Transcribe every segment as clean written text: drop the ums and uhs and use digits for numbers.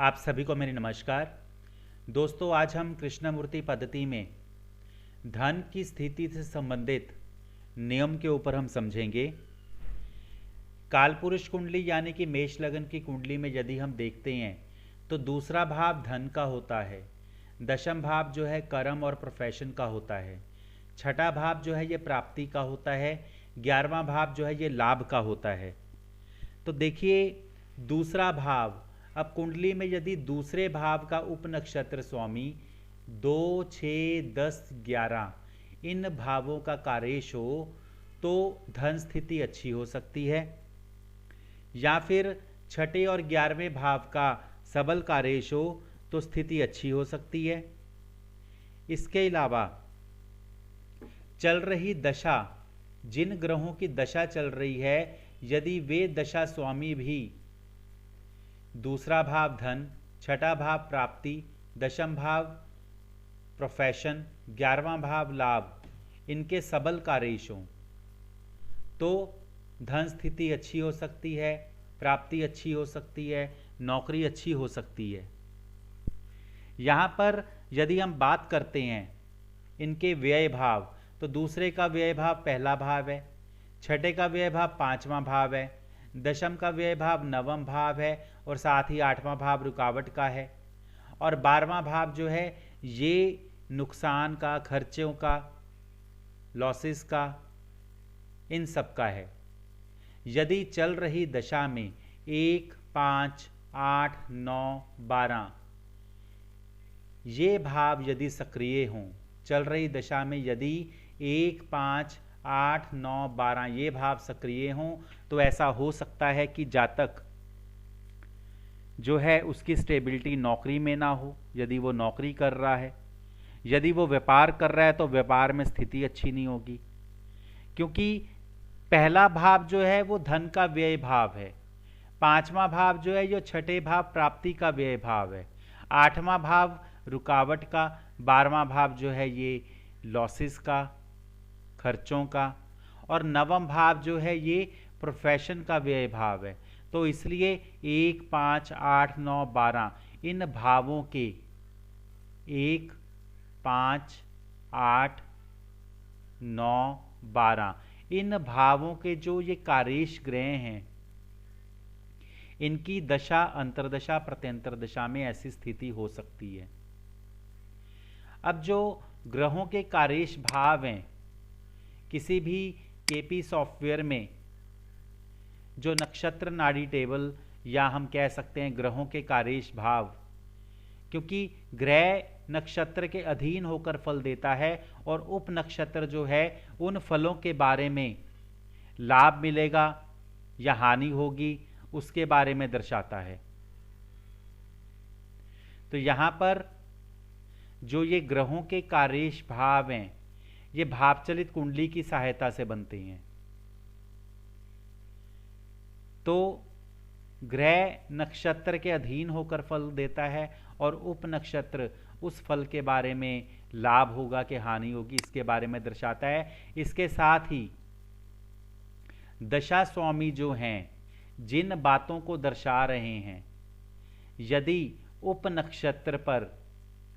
आप सभी को मेरी नमस्कार। दोस्तों, आज हम कृष्णमूर्ति पद्धति में धन की स्थिति से संबंधित नियम के ऊपर हम समझेंगे। कालपुरुष कुंडली यानी कि मेष लग्न की कुंडली में यदि हम देखते हैं तो दूसरा भाव धन का होता है, दशम भाव जो है कर्म और प्रोफेशन का होता है, छठा भाव जो है ये प्राप्ति का होता है, 11वां भाव जो है ये लाभ का होता है। तो देखिए दूसरा भाव, अब कुंडली में यदि दूसरे भाव का उप नक्षत्र स्वामी 2, 6, 10, 11 इन भावों का कार्येश हो तो धन स्थिति अच्छी हो सकती है, या फिर छठे और 11वें भाव का सबल कार्येश हो तो स्थिति अच्छी हो सकती है। इसके अलावा चल रही दशा, जिन ग्रहों की दशा चल रही है, यदि वे दशा स्वामी भी दूसरा भाव धन, छठा भाव प्राप्ति, दशम भाव प्रोफेशन, 11वां भाव लाभ, इनके सबल कार्येश हों तो धन स्थिति अच्छी हो सकती है, प्राप्ति अच्छी हो सकती है, नौकरी अच्छी हो सकती है। यहाँ पर यदि हम बात करते हैं इनके व्यय भाव, तो दूसरे का व्यय भाव पहला भाव है, छठे का व्यय भाव 5वां भाव है, दशम का व्यय भाव 9वां भाव है और साथ ही 8वां भाव रुकावट का है, और 12वां भाव जो है ये नुकसान का, खर्चों का, लॉसेस का, इन सब का है। यदि चल रही दशा में 1, 5, 8, 9, 12 ये भाव यदि सक्रिय हों, चल रही दशा में यदि 1, 5, 8, 9, 12 ये भाव सक्रिय हों तो ऐसा हो सकता है कि जातक जो है उसकी स्टेबिलिटी नौकरी में ना हो, यदि वो नौकरी कर रहा है। यदि वो व्यापार कर रहा है तो व्यापार में स्थिति अच्छी नहीं होगी, क्योंकि पहला भाव जो है वो धन का व्यय भाव है, 5वां भाव जो है ये छठे भाव प्राप्ति का व्यय भाव है, 8वां भाव रुकावट का, 12वां भाव जो है ये लॉसेस का, खर्चों का, और 9वां भाव जो है ये प्रोफेशन का व्यय भाव है। तो इसलिए 1, 5, 8, 9, 12 इन भावों के 1, 5, 8, 9, 12 इन भावों के जो ये कार्येश ग्रह हैं, इनकी दशा, अंतरदशा, प्रत्यंतर दशा में ऐसी स्थिति हो सकती है। अब जो ग्रहों के कार्येश भाव हैं, किसी भी केपी सॉफ्टवेयर में जो नक्षत्र नाड़ी टेबल, या हम कह सकते हैं ग्रहों के कार्येश भाव, क्योंकि ग्रह नक्षत्र के अधीन होकर फल देता है और उप नक्षत्र जो है उन फलों के बारे में लाभ मिलेगा या हानि होगी उसके बारे में दर्शाता है। तो यहां पर जो ये ग्रहों के कार्येश भाव हैं ये भावचलित कुंडली की सहायता से बनते हैं। तो ग्रह नक्षत्र के अधीन होकर फल देता है और उप नक्षत्र उस फल के बारे में लाभ होगा कि हानि होगी इसके बारे में दर्शाता है। इसके साथ ही दशा स्वामी जो हैं, जिन बातों को दर्शा रहे हैं, यदि उप नक्षत्र पर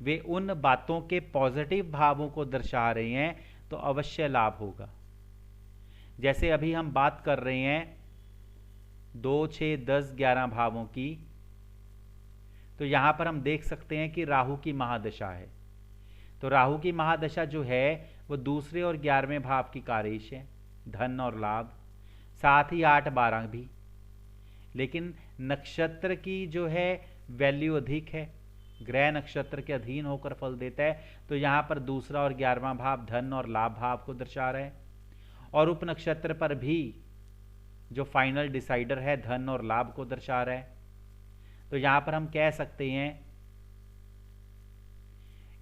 वे उन बातों के पॉजिटिव भावों को दर्शा रहे हैं तो अवश्य लाभ होगा। जैसे अभी हम बात कर रहे हैं 2, 6, 10, 11 भावों की, तो यहां पर हम देख सकते हैं कि राहु की महादशा है। तो राहु की महादशा जो है वो दूसरे और 11वें भाव की कार्येश है, धन और लाभ, साथ ही 8, 12 भी। लेकिन नक्षत्र की जो है वैल्यू अधिक है, ग्रह नक्षत्र के अधीन होकर फल देता है, तो यहां पर दूसरा और 11वां भाव धन और लाभ भाव को दर्शा रहे हैं, और उप नक्षत्र पर भी जो फाइनल डिसाइडर है धन और लाभ को दर्शा रहा है। तो यहां पर हम कह सकते हैं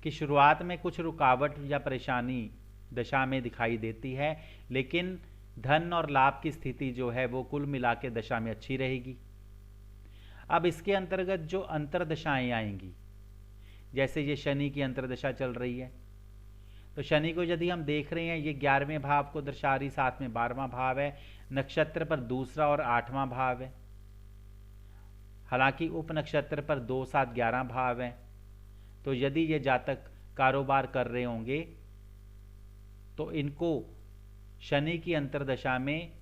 कि शुरुआत में कुछ रुकावट या परेशानी दशा में दिखाई देती है, लेकिन धन और लाभ की स्थिति जो है वो कुल मिला के दशा में अच्छी रहेगी। अब इसके अंतर्गत जो अंतरदशाएं आएंगी, जैसे ये शनि की अंतरदशा चल रही है, तो शनि को यदि हम देख रहे हैं ये 11वें भाव को दर्शा रही, साथ में 12वां भाव है, नक्षत्र पर दूसरा और 8वां भाव है, हालांकि उप नक्षत्र पर 2, 7, 11 भाव हैं, तो यदि ये जातक कारोबार कर रहे होंगे तो इनको शनि की अंतर्दशा में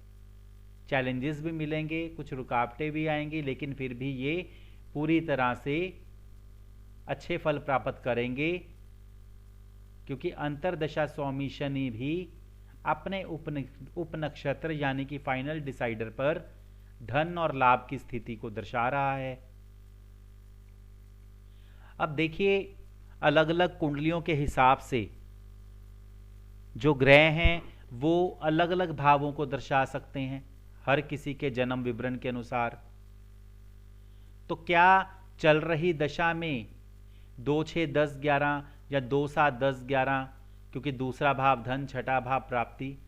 चैलेंजेस भी मिलेंगे, कुछ रुकावटें भी आएंगी, लेकिन फिर भी ये पूरी तरह से अच्छे फल प्राप्त करेंगे, क्योंकि अंतर्दशा स्वामी शनि भी अपने उप नक्षत्र यानी कि फाइनल डिसाइडर पर धन और लाभ की स्थिति को दर्शा रहा है। अब देखिए, अलग अलग कुंडलियों के हिसाब से जो ग्रह हैं वो अलग अलग भावों को दर्शा सकते हैं, हर किसी के जन्म विवरण के अनुसार। तो क्या चल रही दशा में 2, 6, 10, 11 या 2, 7, 10, 11, क्योंकि दूसरा भाव धन, छठा भाव प्राप्ति,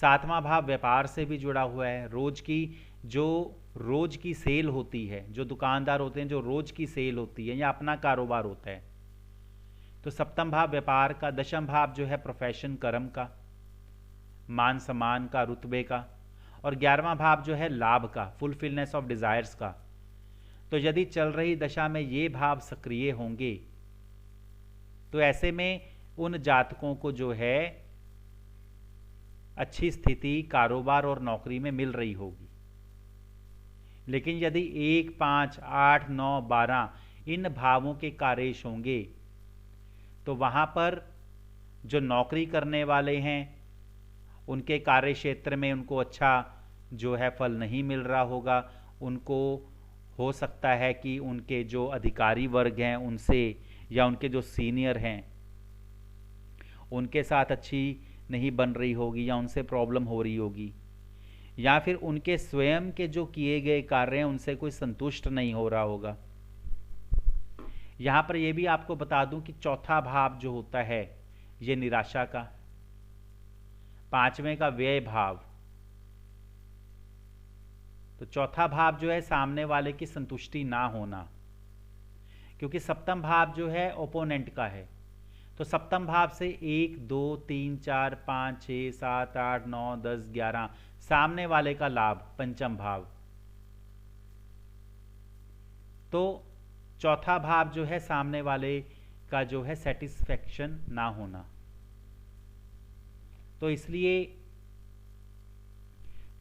सातवां भाव व्यापार से भी जुड़ा हुआ है। रोज की सेल होती है, जो दुकानदार होते हैं, जो रोज की सेल होती है या अपना कारोबार होता है, तो सप्तम भाव व्यापार का, दशम भाव जो है प्रोफेशन, कर्म का, मान सम्मान का, रुतबे का, और 11वां भाव जो है लाभ का, फुलफिलनेस ऑफ डिजायर्स का। तो यदि चल रही दशा में ये भाव सक्रिय होंगे तो ऐसे में उन जातकों को जो है अच्छी स्थिति कारोबार और नौकरी में मिल रही होगी। लेकिन यदि 1, 5, 8, 9, 12 इन भावों के कारेश होंगे तो वहां पर जो नौकरी करने वाले हैं उनके कार्य क्षेत्र में उनको अच्छा जो है फल नहीं मिल रहा होगा। उनको हो सकता है कि उनके जो अधिकारी वर्ग हैं उनसे, या उनके जो सीनियर हैं उनके साथ अच्छी नहीं बन रही होगी, या उनसे प्रॉब्लम हो रही होगी, या फिर उनके स्वयं के जो किए गए कार्य हैं उनसे कोई संतुष्ट नहीं हो रहा होगा। यहां पर यह भी आपको बता दूं कि चौथा भाव जो होता है ये निराशा का, पांचवें का व्यय भाव, तो चौथा भाव जो है सामने वाले की संतुष्टि ना होना, क्योंकि सप्तम भाव जो है ओपोनेंट का है। तो सप्तम भाव से 1, 2, 3, 4, 5, 6, 7, 8, 9, 10, 11 सामने वाले का लाभ, पंचम भाव। तो चौथा भाव जो है सामने वाले का जो है सेटिस्फैक्शन ना होना। तो इसलिए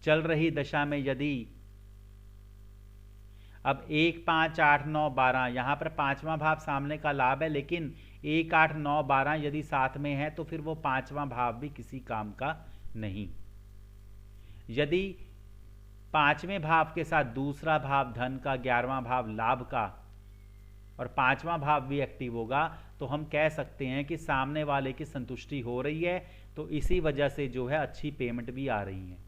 चल रही दशा में यदि अब 1, 5, 8, 9, 12 यहां पर पांचवां भाव सामने का लाभ है, लेकिन 1, 8, 9, 12 यदि साथ में है तो फिर वो पांचवां भाव भी किसी काम का नहीं। यदि पांचवें भाव के साथ दूसरा भाव धन का, 11वां भाव लाभ का और पांचवां भाव भी एक्टिव होगा तो हम कह सकते हैं कि सामने वाले की संतुष्टि हो रही है, तो इसी वजह से जो है अच्छी पेमेंट भी आ रही है।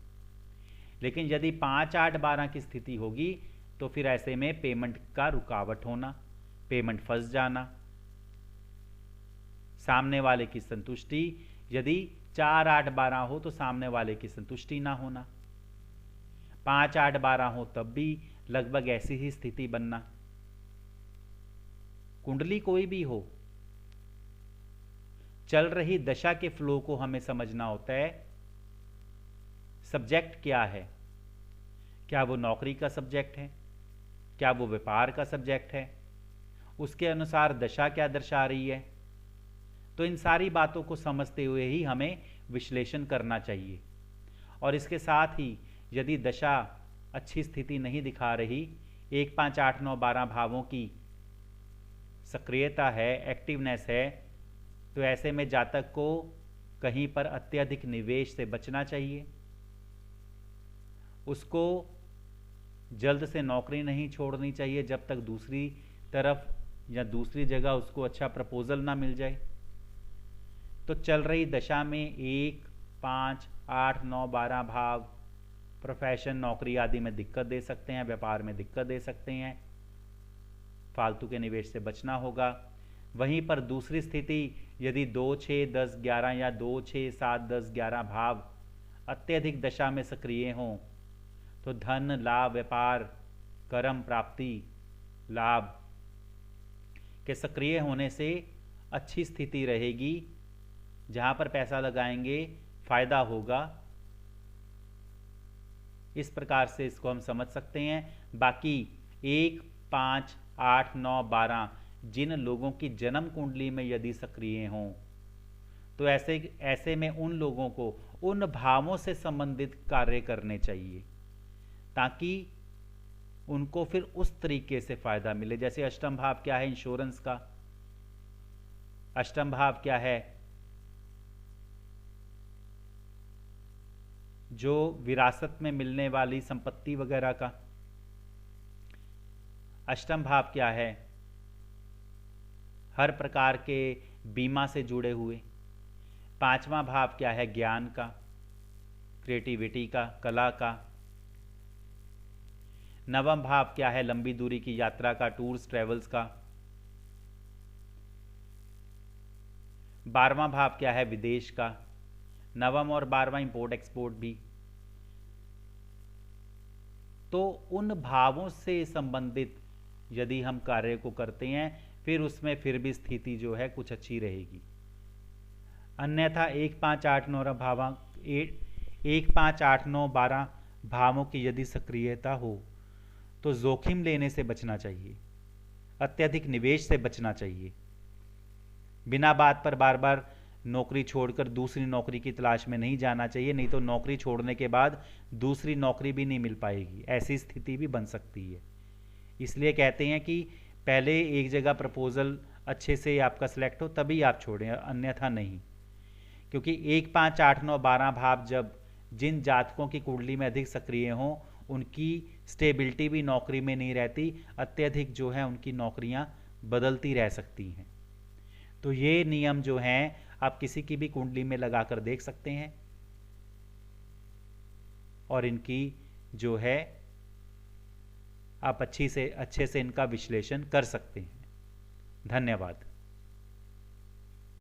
लेकिन यदि 5, 8, 12 की स्थिति होगी तो फिर ऐसे में पेमेंट का रुकावट होना, पेमेंट फंस जाना, सामने वाले की संतुष्टि, यदि 4, 8, 12 हो तो सामने वाले की संतुष्टि ना होना, 5, 8, 12 हो तब भी लगभग ऐसी ही स्थिति बनना। कुंडली कोई भी हो, चल रही दशा के फ्लो को हमें समझना होता है। सब्जेक्ट क्या है, क्या वो नौकरी का सब्जेक्ट है, क्या वो व्यापार का सब्जेक्ट है, उसके अनुसार दशा क्या दर्शा रही है। तो इन सारी बातों को समझते हुए ही हमें विश्लेषण करना चाहिए। और इसके साथ ही यदि दशा अच्छी स्थिति नहीं दिखा रही, 1, 5, 8, 9, 12 भावों की सक्रियता है, एक्टिवनेस है, तो ऐसे में जातक को कहीं पर अत्यधिक निवेश से बचना चाहिए। उसको जल्द से नौकरी नहीं छोड़नी चाहिए जब तक दूसरी तरफ या दूसरी जगह उसको अच्छा प्रपोजल ना मिल जाए। तो चल रही दशा में 1, 5, 8, 9, 12 भाव प्रोफेशन, नौकरी आदि में दिक्कत दे सकते हैं, व्यापार में दिक्कत दे सकते हैं, फालतू के निवेश से बचना होगा। वहीं पर दूसरी स्थिति यदि 2, 6, 10, 11 या 2, 6, 7, 10, 11 भाव अत्यधिक दशा में सक्रिय हों तो धन, लाभ, व्यापार, कर्म प्राप्ति, लाभ के सक्रिय होने से अच्छी स्थिति रहेगी, जहां पर पैसा लगाएंगे फायदा होगा। इस प्रकार से इसको हम समझ सकते हैं। बाकी 1, 5, 8, 9, 12 जिन लोगों की जन्म कुंडली में यदि सक्रिय हों, तो ऐसे में उन लोगों को उन भावों से संबंधित कार्य करने चाहिए ताकि उनको फिर उस तरीके से फायदा मिले। जैसे अष्टम भाव क्या है? इंश्योरेंस का। अष्टम भाव क्या है? जो विरासत में मिलने वाली संपत्ति वगैरह का। अष्टम भाव क्या है? हर प्रकार के बीमा से जुड़े हुए। पांचवा भाव क्या है? ज्ञान का, क्रिएटिविटी का, कला का। नवम भाव क्या है? लंबी दूरी की यात्रा का, टूर्स ट्रेवल्स का। 12वां भाव क्या है? विदेश का। नवम और 12वां इंपोर्ट एक्सपोर्ट भी। तो उन भावों से संबंधित यदि हम कार्य को करते हैं फिर उसमें फिर भी स्थिति जो है कुछ अच्छी रहेगी। अन्यथा 1, 5, 8, 9 भाव 1, 5, 8, 9, 12 भावों की यदि सक्रियता हो तो जोखिम लेने से बचना चाहिए, अत्यधिक निवेश से बचना चाहिए। बिना बात पर बार बार नौकरी छोड़कर दूसरी नौकरी की तलाश में नहीं जाना चाहिए, नहीं तो नौकरी छोड़ने के बाद दूसरी नौकरी भी नहीं मिल पाएगी, ऐसी स्थिति भी बन सकती है। इसलिए कहते हैं कि पहले एक जगह प्रपोजल अच्छे से आपका सिलेक्ट हो तभी आप छोड़ें, अन्यथा नहीं। क्योंकि 1, 5, 8, 9, 12 भाव जब जिन जातकों की कुंडली में अधिक सक्रिय हों उनकी स्टेबिलिटी भी नौकरी में नहीं रहती, अत्यधिक जो है उनकी नौकरियां बदलती रह सकती हैं। तो ये नियम जो हैं आप किसी की भी कुंडली में लगाकर देख सकते हैं और इनकी जो है आप अच्छे से इनका विश्लेषण कर सकते हैं। धन्यवाद।